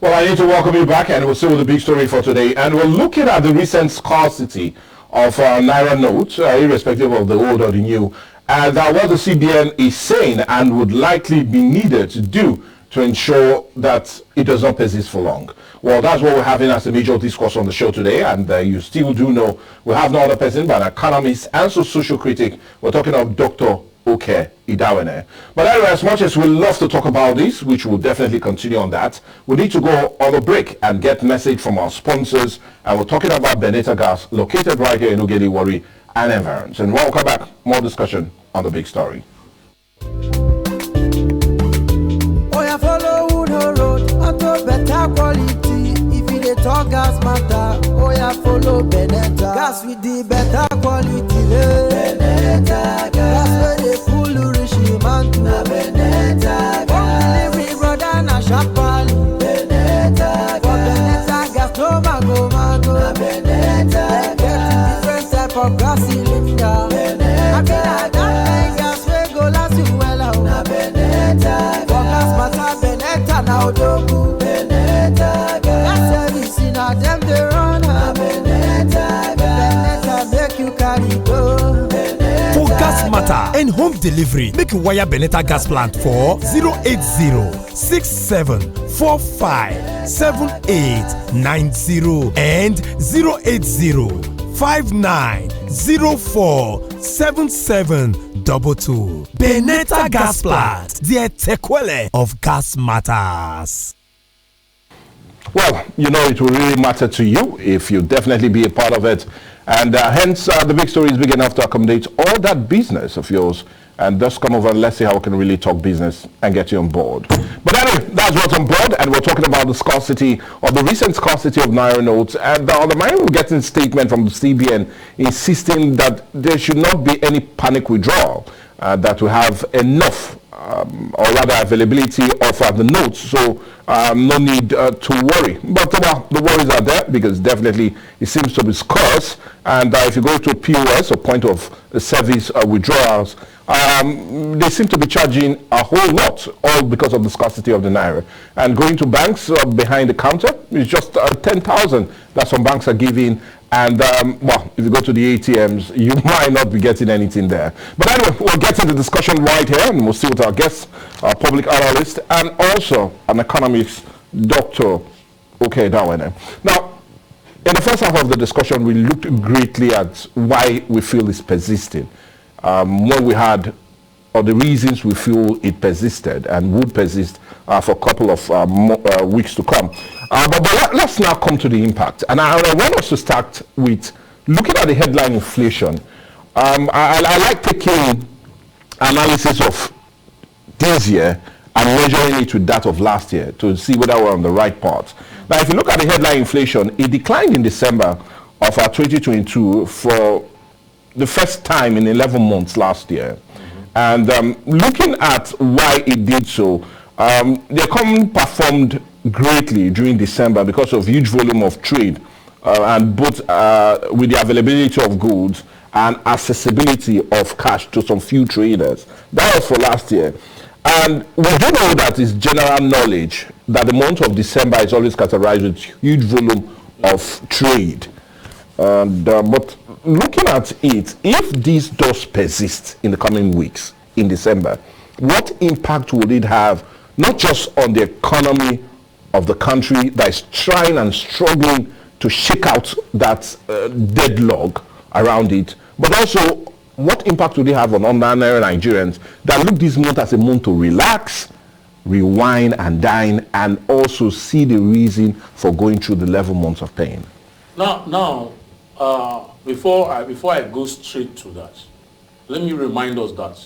Well, I need to welcome you back, and we'll see with the big story for today. And we're looking at the recent scarcity of Naira notes, irrespective of the old or the new, and what the CBN is saying and would likely be needed to do to ensure that it does not persist for long. Well, that's what we're having as a major discourse on the show today, and you still do know we have no other person but an economist and social critic. We're talking of Dr. Okay, Idawene. But anyway, as much as we love to talk about this, which we'll definitely continue on that, we need to go on a break and get message from our sponsors. And we're talking about Beneta Gas, located right here in Ugeli, Warri, and environs. And welcome back. More discussion on the big story. Oh, yeah, follow Uno Road, auto better quality. If you dey talk gas matter, oh, yeah, follow Beneta. Gas with the better quality. Beneta gas where they full rishi man to Beneta gas. Delivery brother na sharply. Beneta gas no mango. Beneta gas different type of gas cylinder. I mean that gas we go last you well. Beneta for gas matter Beneta now dogu. Beneta gas service in a them they run. Beneta make you carry go. For gas matter and home delivery, make you wire Beneta gas plant for 080-6745-7890 and 080-5904-7722. Beneta gas plant, the etequele of gas matters. Well, you know it will really matter to you if you definitely be a part of it. And hence, the big story is big enough to accommodate all that business of yours. And just come over and let's see how we can really talk business and get you on board. But anyway, that's what's on board. And we're talking about the scarcity, or the recent scarcity of Naira notes. And on the mind, we're getting a statement from the CBN insisting that there should not be any panic withdrawal, that we have enough or rather availability of the notes, so no need to worry. But the worries are there because definitely it seems to be scarce. And if you go to POS or point of service withdrawals, they seem to be charging a whole lot, all because of the scarcity of the Naira. And going to banks behind the counter is just 10,000 that some banks are giving. And, well, if you go to the ATMs, you might not be getting anything there. But anyway, we'll get into the discussion right here, and we'll see with our guests, our public analyst, and also an economist, Dr. Okay Idawene. Now, in the first half of the discussion, we looked greatly at why we feel it's persisting. When we had, or the reasons we feel it persisted and would persist for a couple of weeks to come. But let's now come to the impact. And I want us to start with looking at the headline inflation. I like taking analysis of this year and measuring it with that of last year to see whether we're on the right path. Now, if you look at the headline inflation, it declined in December of 2022 for the first time in 11 months last year. And looking at why it did so, the economy performed greatly during December because of huge volume of trade and both with the availability of goods and accessibility of cash to some few traders. That was for last year. And we do know that it's general knowledge that the month of December is always characterized with huge volume of trade. But looking at it, if this does persist in the coming weeks in December, what impact would it have not just on the economy of the country that is trying and struggling to shake out that deadlock around it, but also what impact would it have on ordinary Nigerians that look this month as a month to relax, rewind and dine, and also see the reason for going through the 11 months of pain? Now, before I go straight to that, let me remind us that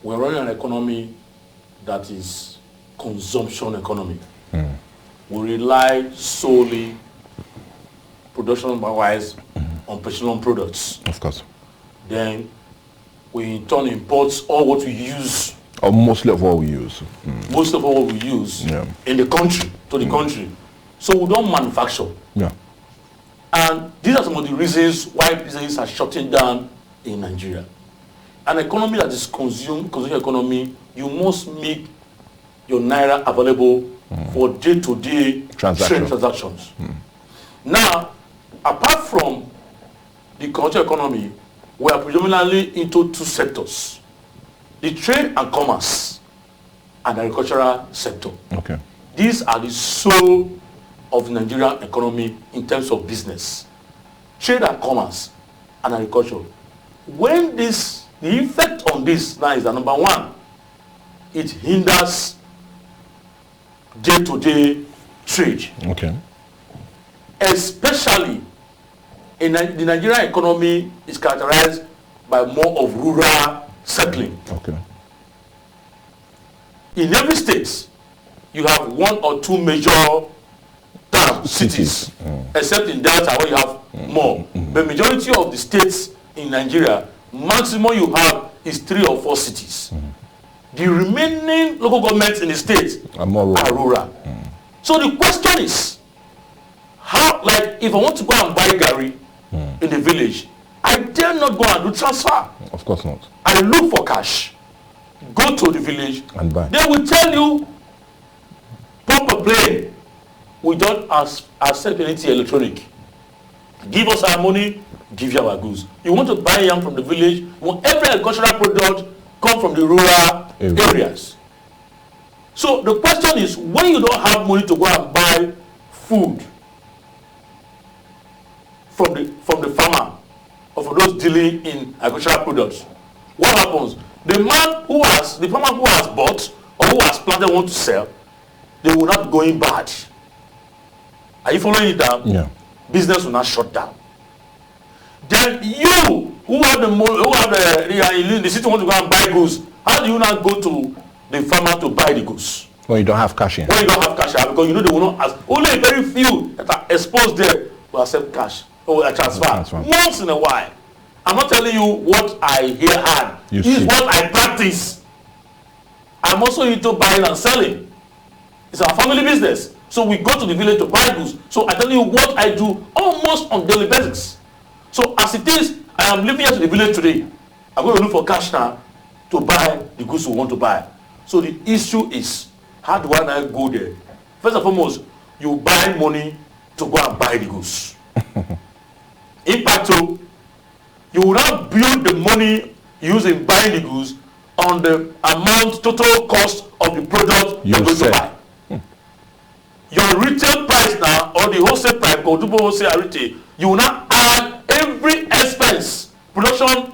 we're running an economy that is consumption economy. We rely solely, production-wise, on petroleum products. Of course. Then we in turn import all what we use. Or mostly of what we use. Most of what we use in the country, to the country. So we don't manufacture. Yeah. And these are some of the reasons why businesses are shutting down in Nigeria. An economy that is consumer economy, you must make your Naira available for day-to-day trade transactions. Now, apart from the commercial economy, we are predominantly into two sectors: the trade and commerce and agricultural sector. Okay. These are the soul of the Nigerian economy in terms of business, trade and commerce and agriculture. When the effect on this now is that, number one, it hinders day-to-day trade. Okay. Especially in the Nigerian economy is characterized by more of rural settling. Okay. In every state, you have one or two major town cities, except in Delta where you have more. The majority of the states in Nigeria, maximum you have is 3 or 4 cities. The remaining local governments in the state are rural. So the question is, how, like, if I want to go and buy Gary in the village, I dare not go and do transfer. Of course not. I look for cash, go to the village, and buy. They will tell you, pop a plane, we don't accept anything electronic. Give us our money, give you our goods. You want to buy yam from the village, you want every agricultural product come from the rural areas. So the question is, when you don't have money to go and buy food from the farmer or from those dealing in agricultural products, what happens? The farmer who has bought or who has planted want to sell, they will not go in bad. Are you following it down? Yeah. Business will not shut down. Then you who have the money, who have the city want to go and buy goods, how do you not go to the farmer to buy the goods? When you don't have cash in. When you don't have cash, because you know they will not ask. Only very few that are exposed there will accept cash or a transfer. Once in a while. I'm not telling you what I hear and this is what I practice. I'm also into buying and selling. It's our family business. So we go to the village to buy goods. So I tell you what I do almost on daily basis. So as it is, I am living here to the village today. I'm going to look for cash now to buy the goods we want to buy. So the issue is, how do I now go there? First and foremost, you buy money to go and buy the goods. In fact, you will not build the money used in buying the goods on the amount, total cost of the product you're going to buy. Your retail price now, or the wholesale price, or double wholesale retail, you will not add every expense, production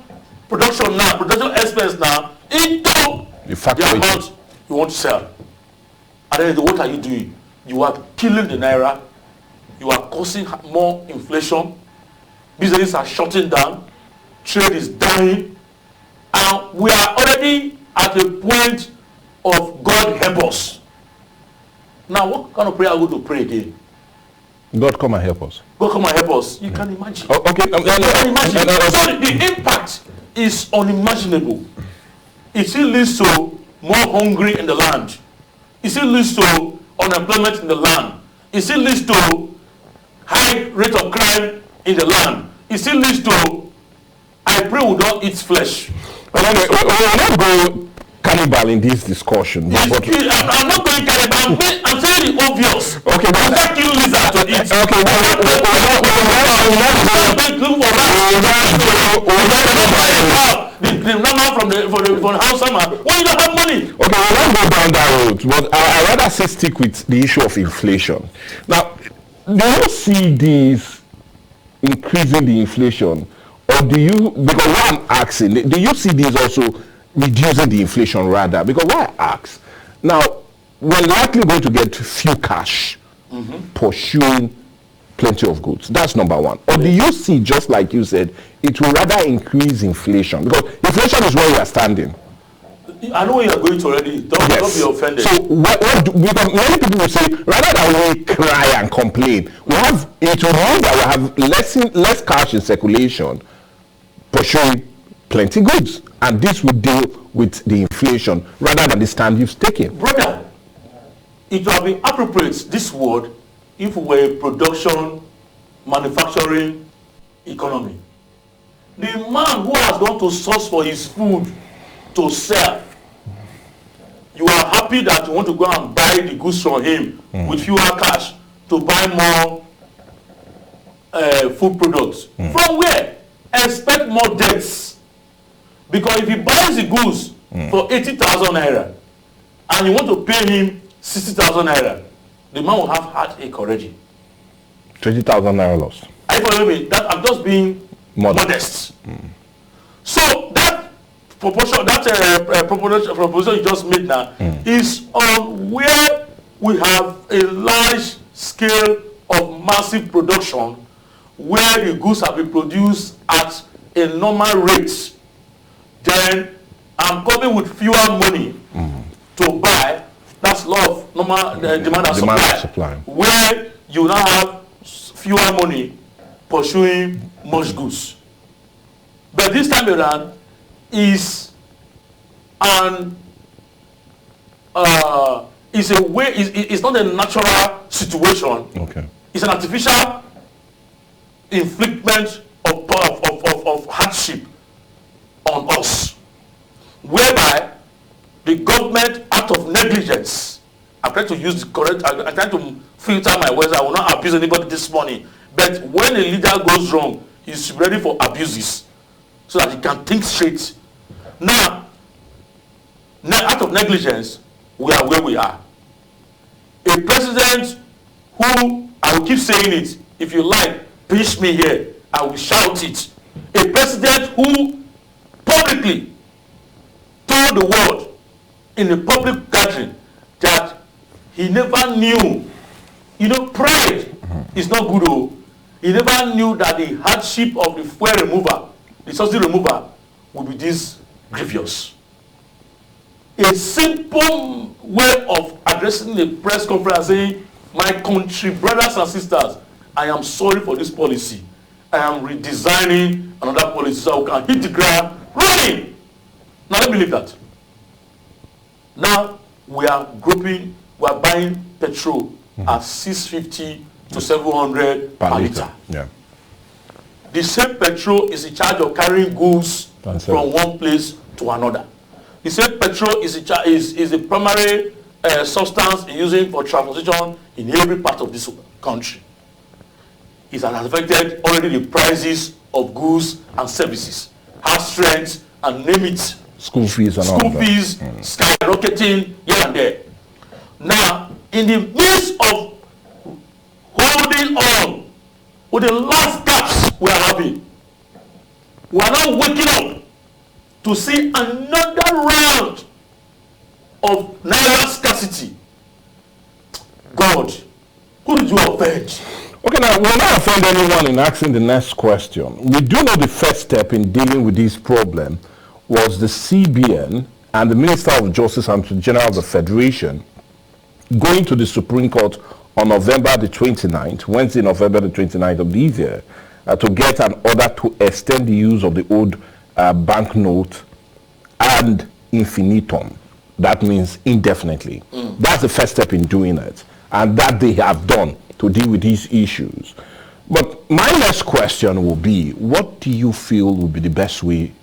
expense now, into the amount you want to sell. And then what are you doing? You are killing the Naira. You are causing more inflation. Businesses are shutting down. Trade is dying. And we are already at a point of God help us. Now, what kind of prayer are we going to pray again? God come and help us. God come and help us. You can imagine. Oh, okay. You can imagine. So the impact is unimaginable. It still leads to more hungry in the land. It still leads to unemployment in the land. It still leads to high rate of crime in the land. It still leads to, I pray we don't eat flesh. We'll not go cannibal in this discussion. I'm not going cannibal. I'm saying the obvious. Okay, I'm not kill lizard to eat. Okay, the number from the house summer when you don't have money. Okay, we'll not go down that road, but I rather stick with the issue of inflation. Now, do you see this increasing the inflation, or do you, because what I'm asking, do you see this also reducing the inflation rather? Because why I ask, now, we're likely going to get few cash pursuing plenty of goods. That's number one. Or do you see, just like you said, it will rather increase inflation? Because inflation is where we are standing. I know where you are going to already. Don't be offended. So because many people will say, rather than we cry and complain, it will mean that we have less cash in circulation pursuing plenty goods. And this will deal with the inflation rather than the stand you've taken. Brother, it would have been appropriate, this word, if we were a production, manufacturing economy. The man who has gone to source for his food to sell, you are happy happy that you want to go and buy the goods from him with fewer cash to buy more food products. From where? Expect more debts. Because if he buys the goods for 80,000 naira and you want to pay him 60,000 naira, the man will have heartache already. 20,000 naira lost. I follow me. That I'm just being modest. So that proportion, proposition you just made now, is on where we have a large scale of massive production, where the goods have been produced at a normal rate. Then I'm coming with fewer money to buy. That's law of normal demand and supply. Where you now have fewer money pursuing much goods. But this time around is a way. It's not a natural situation. Okay. It's an artificial infliction of hardship on us, whereby the government, out of negligence, I'm trying to use the correct, I'm trying to filter my words. I will not abuse anybody this morning. But when a leader goes wrong, he's ready for abuses so that he can think straight. Now, out of negligence, we are where we are. A president who, I will keep saying it, if you like, pinch me here, I will shout it. A president who publicly told the world in a public gathering that he never knew, pride is not good. He never knew that the hardship of the fuel remover, the subsidy remover, would be this grievous. A simple way of addressing the press conference saying, my country brothers and sisters, I am sorry for this policy. I am redesigning another policy so we can hit the ground running. Now let me leave that. Now we are buying petrol at 650 to 700 per liter. Yeah. The same petrol is in charge of carrying goods from one place to another. The same petrol is the primary substance using for transportation in every part of this country. It has affected already the prices of goods and services, house rent, and name it. School fees and all that. School fees skyrocketing here and there. Now, in the midst of holding on with the last gaps we are having, we are now waking up to see another round of Naira scarcity. God, who did you offend? Okay, now, we'll not offend anyone in asking the next question. We do know the first step in dealing with this problem was the CBN and the Minister of Justice and General of the Federation going to the Supreme Court on November the 29th, Wednesday, November the 29th of this year, to get an order to extend the use of the old banknote ad infinitum. That means indefinitely. That's the first step in doing it. And that they have done to deal with these issues. But my next question will be, what do you feel will be the best way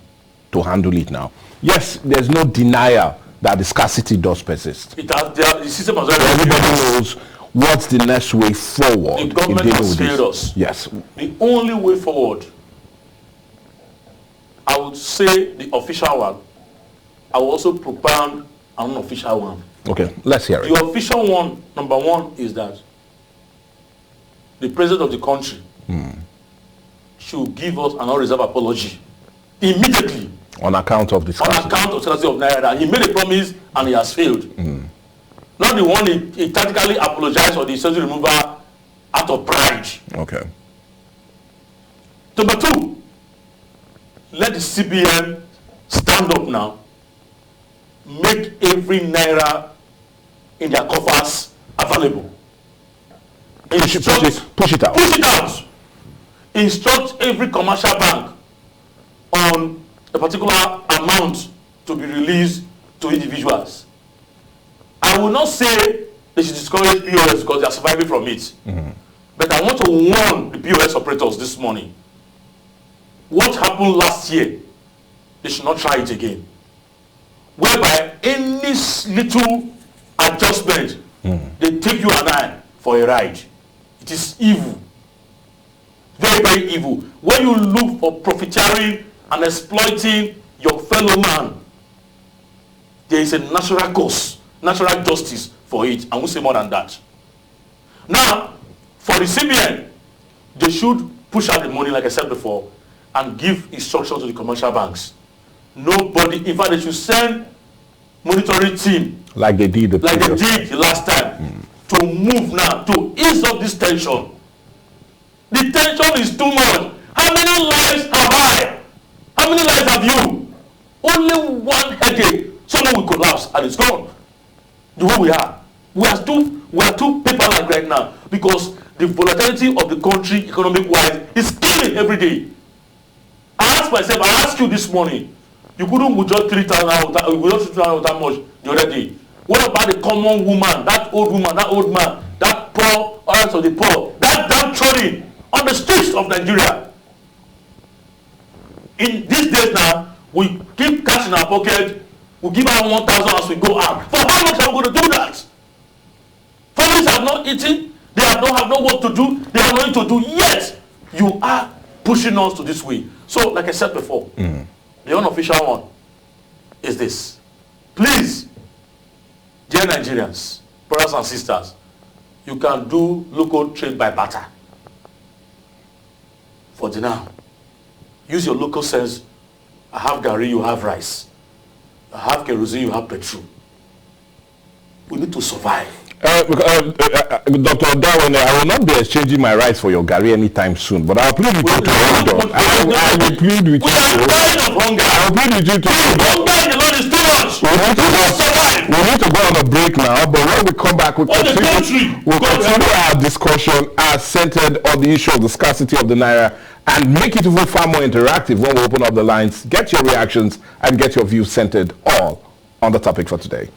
to handle it now? Yes, there's no denial that the scarcity does persist. The system has already Everybody knows what's the next way forward. The government has failed us. Yes. The only way forward, I would say the official one. I will also propound an unofficial one. Okay, let's hear it. The official one, number one, is that the president of the country should give us an unreserved apology immediately. On account of the scarcity. On account of scarcity of Naira. He made a promise and he has failed. Not the one he tactically apologized for the subsidy removal out of pride. Okay. Number two, let the CBN stand up now. Make every Naira in their coffers available. Push it out. Push it out. Instruct every commercial bank on a particular amount to be released to individuals. I will not say they should discourage POS because they are surviving from it. But I want to warn the POS operators this morning. What happened last year, they should not try it again. Whereby any little adjustment, they take you and I for a ride. It is evil. Very, very evil. When you look for profiteering and exploiting your fellow man, there is a natural cause, natural justice for it. I won't say more than that. Now, for the CBN, they should push out the money, like I said before, and give instructions to the commercial banks. Nobody, in fact, they should send monitoring team like they did the last time to move now, to ease up this tension. The tension is too much. How many lives have I? How many lives have you? Only one headache, someone will collapse and it's gone. The way we are. We are too paper-like right now because the volatility of the country, economic-wise, is killing every day. I asked myself, I asked you this morning, you couldn't withdraw 3,000 without much the other day. What about the common woman, that old woman, that old man, that poor, others of the poor, that downtrodden on the streets of Nigeria? In these days now, we keep cash in our pocket, we give out 1,000 as we go out. For how much are we going to do that? Families have not eaten, they have no work to do, they have nothing to do, yet you are pushing us to this way. So, like I said before, the unofficial one is this. Please, dear Nigerians, brothers and sisters, you can do local trade by barter. For the now, use your local sense. I have gari, you have rice. I have kerosene, you have petrol. We need to survive. Dr. Darwin, I will not be exchanging my rights for your gari anytime soon, but I'll plead with you to hold on. I will plead with you to hold on. We are dying of hunger. I will plead with you to hold on. Hunger in the Lord is too much. We need to go on a break now, but when we come back, we'll continue our discussion as centered on the issue of the scarcity of the Naira and make it even far more interactive when we open up the lines. Get your reactions and get your views centered all on the topic for today.